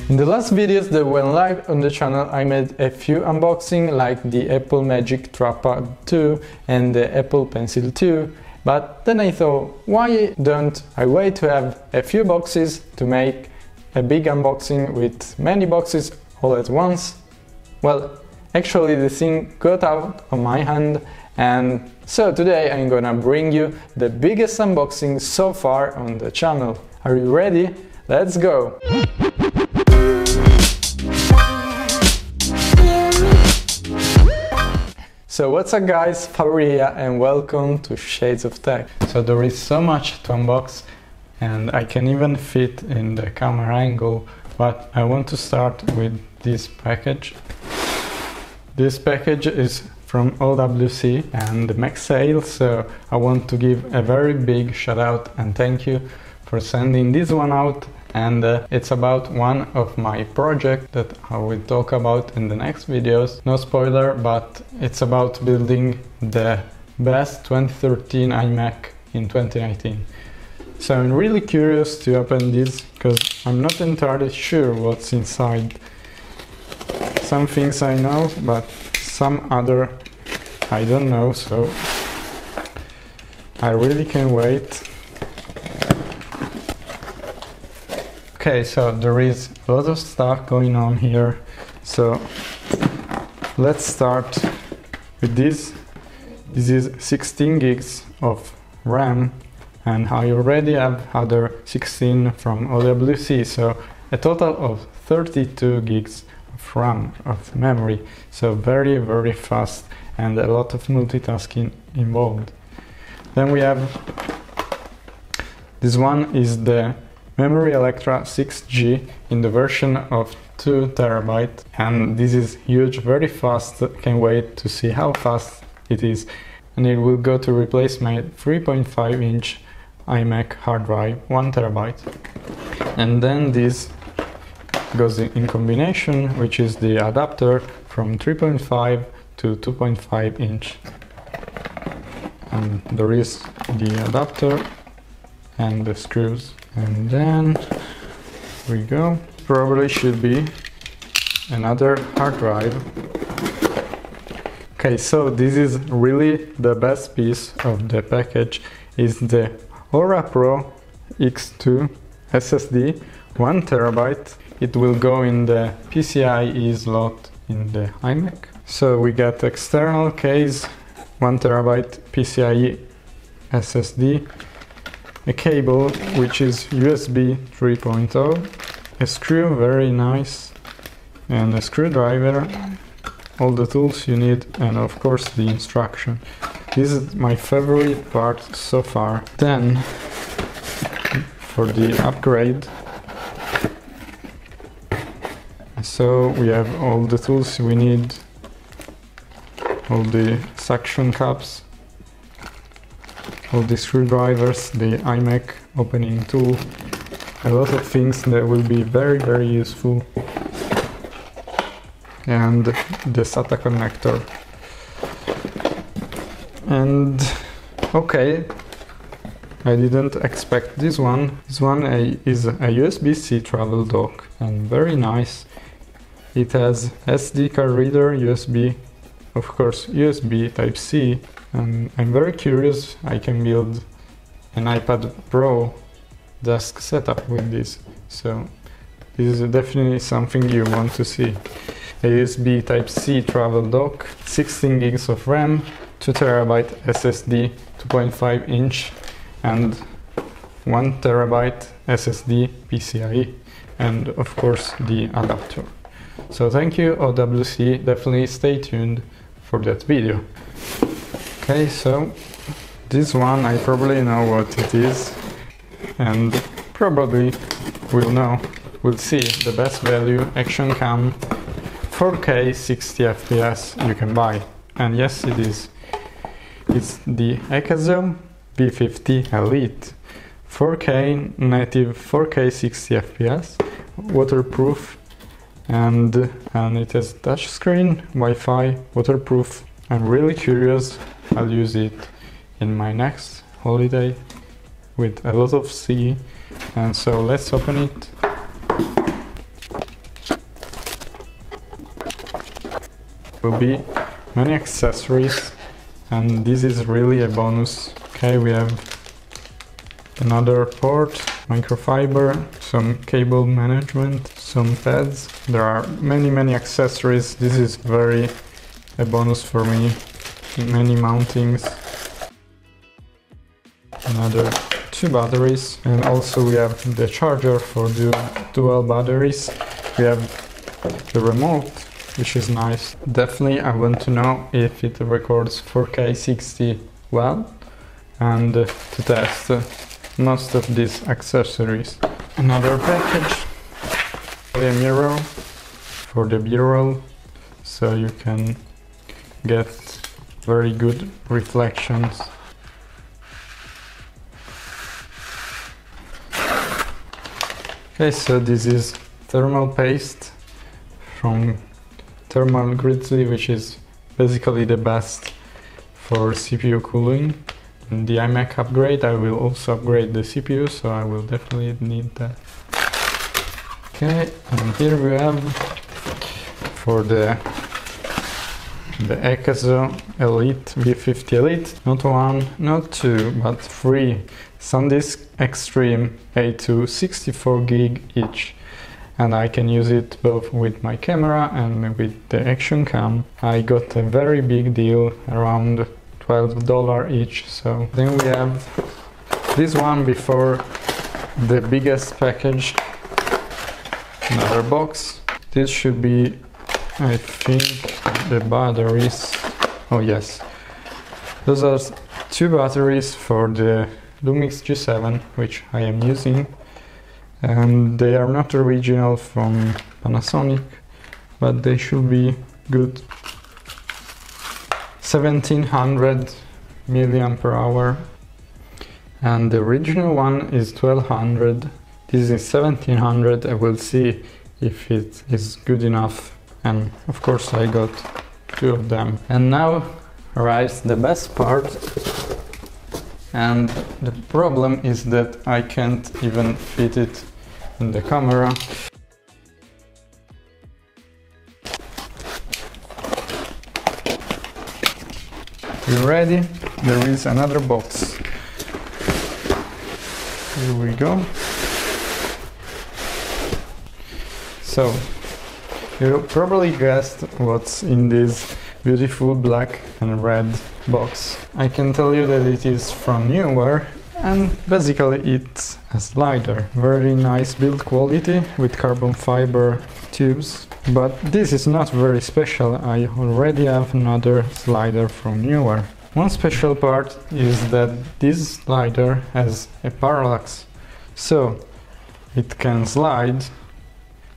In the last videos that went live on the channel, I made a few unboxing like the Apple Magic Trackpad 2 and the Apple Pencil 2, but then I thought, why don't I wait to have a few boxes to make a big unboxing with many boxes all at once? Well, actually the thing got out of my hand, and so today I'm gonna bring you the biggest unboxing so far on the channel. Are you ready? Let's go! So what's up guys, Fabio and welcome to Shades of Tech. So there is so much to unbox and I can even fit in the camera angle, but I want to start with this package. This package is from OWC and Max Sale, so I want to give a very big shout out and thank you for sending this one out. And it's about one of my projects that I will talk about in the next videos. No spoiler, but it's about building the best 2013 iMac in 2019. So I'm really curious to open this because I'm not entirely sure what's inside. Some things I know, but some other I don't know, so I really can't wait. Okay, so there is a lot of stuff going on here, so let's start with this. This is 16 gigs of RAM and I already have other 16 from OWC, so a total of 32 gigs of RAM, of memory, so very fast and a lot of multitasking involved. Then we have this one is the Memory Electra 6G in the version of 2 TB, and this is huge, very fast. Can't wait to see how fast it is. And it will go to replace my 3.5-inch iMac hard drive, 1 TB. And then this goes in combination, which is the adapter from 3.5 to 2.5 inch. And there is the adapter and the screws. And then we go. Probably should be another hard drive. Okay, so this is really the best piece of the package, is the Aura Pro X2 SSD, 1 TB. It will go in the PCIe slot in the iMac. So we get external case, 1 TB PCIe SSD, a cable which is USB 3.0, a screw, very nice, and a screwdriver, all the tools you need, and of course the instruction. This is my favorite part so far. Then for the upgrade, so we have all the tools we need, all the suction cups, all the screwdrivers, the iMac opening tool, a lot of things that will be very useful, and the SATA connector. And okay, I didn't expect this one. This one is a USB-C travel dock and very nice. It has SD card reader, USB, of course USB Type-C, and I'm very curious. I can build an iPad Pro desk setup with this, so this is definitely something you want to see. A USB Type-C travel dock, 16 gigs of RAM, 2 TB SSD, 2.5 inch, and 1 TB SSD PCIe, and of course the adapter. So thank you OWC, definitely stay tuned for that video. Okay, so this one I probably know what it is, and probably we'll see the best value action cam 4K 60 FPS you can buy. And yes, it is. It's the Akaso V50 Elite, 4K native 4K 60 FPS, waterproof, and it has touchscreen, Wi-Fi, waterproof. I'm really curious. I'll use it in my next holiday with a lot of sea, and so let's open it. Will be many accessories, and this is really a bonus. Okay, we have another port, microfiber, some cable management, some pads. There are many accessories. This is very a bonus for me. Many mountings. Another 2 batteries, and also we have the charger for the dual batteries. We have the remote, which is nice. Definitely I want to know if it records 4K 60 well, and to test most of these accessories. Another package, a mirror for the B-roll, so you can get very good reflections. Okay, so this is thermal paste from Thermal Grizzly, which is basically the best for CPU cooling. In the iMac upgrade, I will also upgrade the CPU, so I will definitely need that. Okay, and here we have for the Akaso Elite V50 Elite, not 1, not 2, but 3 SanDisk Extreme A2 64 gig each, and I can use it both with my camera and with the action cam. I got a very big deal, around $12 each. So then we have this one before the biggest package, another box. This should be, I think, the batteries. Oh yes, those are 2 batteries for the Lumix G7, which I am using, and they are not original from Panasonic, but they should be good. 1700 milliampere hour, and the original one is 1200. This is 1700. I will see if it is good enough, and of course I got 2 of them. And now arrives the best part, and the problem is that I can't even fit it in the camera. You ready? There is another box. Here we go. So, you probably guessed what's in this beautiful black and red box. I can tell you that it is from Neewer, and basically it's a slider. Very nice build quality with carbon fiber tubes. But this is not very special. I already have another slider from Neewer. One special part is that this slider has a parallax, so it can slide,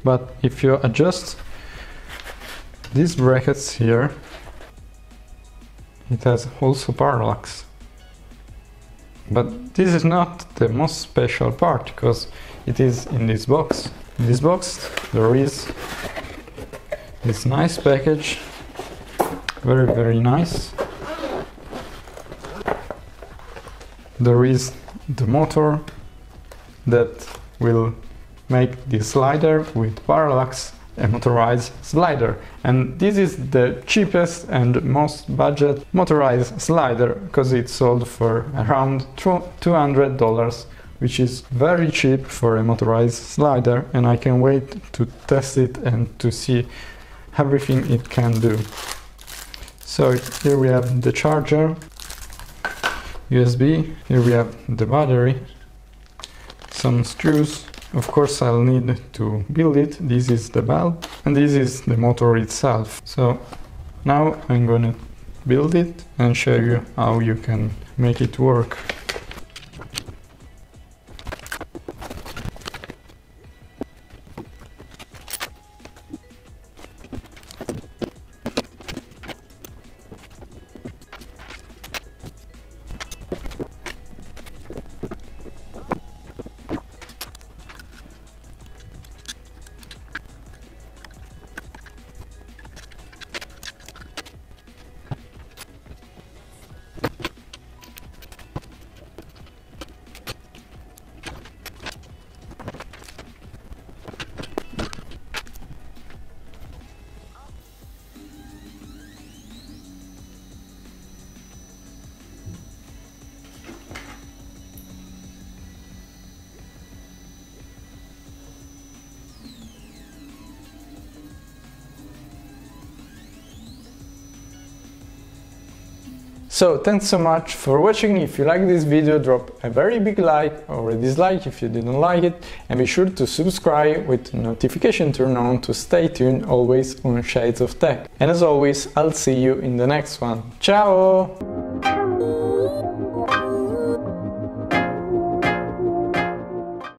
but if you adjust these brackets here, it has also parallax. But this is not the most special part, because it is in this box. In this box there is this nice package, very nice. There is the motor that will make this slider with parallax a motorized slider, and this is the cheapest and most budget motorized slider, because it's sold for around $200, which is very cheap for a motorized slider, and I can wait to test it and to see everything it can do. So here we have the charger, USB, here we have the battery, some screws. Of course I'll need to build it. This is the valve, and this is the motor itself. So now I'm gonna build it and show you how you can make it work. So thanks so much for watching. If you like this video, drop a very big like or a dislike if you didn't like it, and be sure to subscribe with notification turned on to stay tuned always on Shades of Tech. And as always, I'll see you in the next one. Ciao!